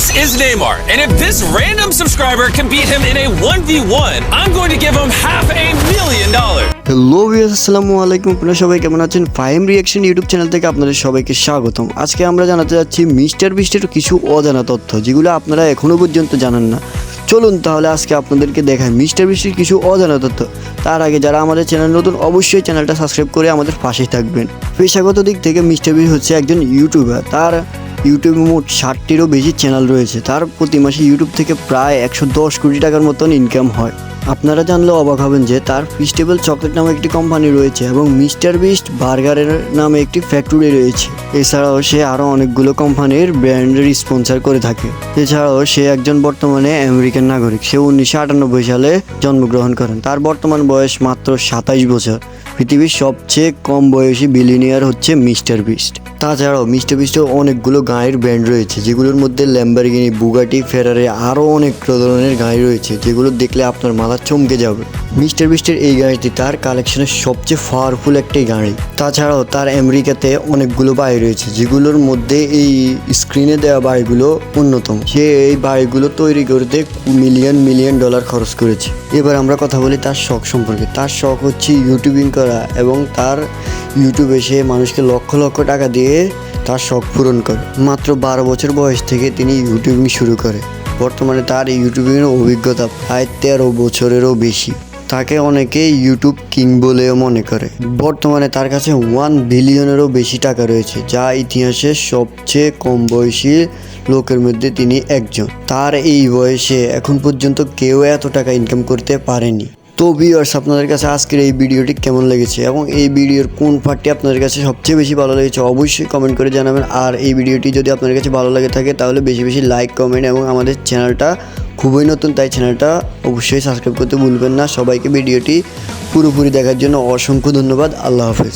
This is Neymar, and if this random subscriber can beat him in a 1v1, I'm going to give him $500,000. Hello viewers, আসসালামু আলাইকুম। আপনারা সবাই কেমন আছেন? Fahim reaction YouTube channel থেকে আপনাদের সবাইকে স্বাগতম। আজকে আমরা জানাতে যাচ্ছি মিস্টার বিস্টের কিছু অজানা তথ্য, যেগুলো আপনারা এখনো পর্যন্ত জানেন না। চলুন তাহলে আজকে আপনাদেরকে দেখাই মিস্টার বিস্টের কিছু অজানা তথ্য। তার আগে যারা আমাদের চ্যানেল নতুন, অবশ্যই চ্যানেলটা সাবস্ক্রাইব করে আমাদের পাশেই থাকবেন। পেশাগত দিক থেকে মিস্টার বিস্ট হচ্ছে একজন ইউটিউবার। তার ইউটিউবে মোট 60টিরও বেশি চ্যানেল রয়েছে। তার প্রতি মাসে ইউটিউব থেকে প্রায় 110 কোটি টাকার মতন ইনকাম হয়। আপনারা জানলে অবাক হবেন যে তার ফিস্টেবল চকলেট নামে একটি কোম্পানি রয়েছে এবং মিস্টার বিস্ট বার্গারের নামে একটি ফ্যাক্টরি রয়েছে। এছাড়াও সে আরও অনেকগুলো কোম্পানির ব্র্যান্ডের স্পন্সর করে থাকে। এছাড়াও সে একজন বর্তমানে আমেরিকান নাগরিক। সে 1998 সালে জন্মগ্রহণ করেন। তার বর্তমান বয়স মাত্র 27 বছর। পৃথিবীর সবচেয়ে কম বয়সী বিলিয়নিয়ার হচ্ছে মিস্টার বিস্ট। তাছাড়াও মিস্টার বিস্টের অনেকগুলো গাড়ির ব্র্যান্ড রয়েছে, যেগুলোর মধ্যে ল্যাম্বরগিনি, বুগাটি, ফেরারি আরও অনেক ধরনের গাড়ি রয়েছে, যেগুলো দেখলে আপনার মাথা চমকে যাবে। মিস্টার বিস্টের এই গাড়িটি তার কালেকশনের সবচেয়ে পাওয়ারফুল একটি গাড়ি। তাছাড়াও তার আমেরিকাতে অনেকগুলো বাড়ি রয়েছে, যেগুলোর মধ্যে এই স্ক্রিনে দেওয়া বাড়িগুলো অন্যতম। সে এই বাড়িগুলো তৈরি করতে মিলিয়ন ডলার খরচ করেছে। এবার আমরা কথা বলি তার শখ সম্পর্কে। তার শখ হচ্ছে ইউটিউবিং করা এবং তার ইউটিউবে সে মানুষকে লক্ষ লক্ষ টাকা দিয়ে তার শখ পূরণ করে। মাত্র 12 বছর বয়স থেকে তিনি ইউটিউবিং শুরু করে। বর্তমানে তার ইউটিউবিংয়ের অভিজ্ঞতা প্রায় 13 বছরেরও বেশি। তাকে অনেকে ইউটিউব কিং বলেও মনে করে। বর্তমানে তার কাছে 1 বিলিয়নেরও বেশি টাকা রয়েছে, যা ইতিহাসের সবচেয়ে কম বয়সী লোকের মধ্যে তিনি একজন। তার এই বয়সে এখন পর্যন্ত কেউ এত টাকা ইনকাম করতে পারেনি। তো ভিউয়ার্স, আপনাদের কাছে আজকের এই ভিডিওটি কেমন লেগেছে এবং এই ভিডিওর কোন পার্টটি আপনাদের কাছে সবচেয়ে বেশি ভালো লেগেছে অবশ্যই কমেন্ট করে জানাবেন। আর এই ভিডিওটি যদি আপনাদের কাছে ভালো লাগে থাকে তাহলে বেশি বেশি লাইক, কমেন্ট এবং আমাদের চ্যানেলটা খুবই নতুন, তাই চ্যানেলটা অবশ্যই সাবস্ক্রাইব করতে ভুলবেন না। সবাইকে ভিডিওটি পুরোপুরি দেখার জন্য অসংখ্য ধন্যবাদ। আল্লাহ হাফেজ।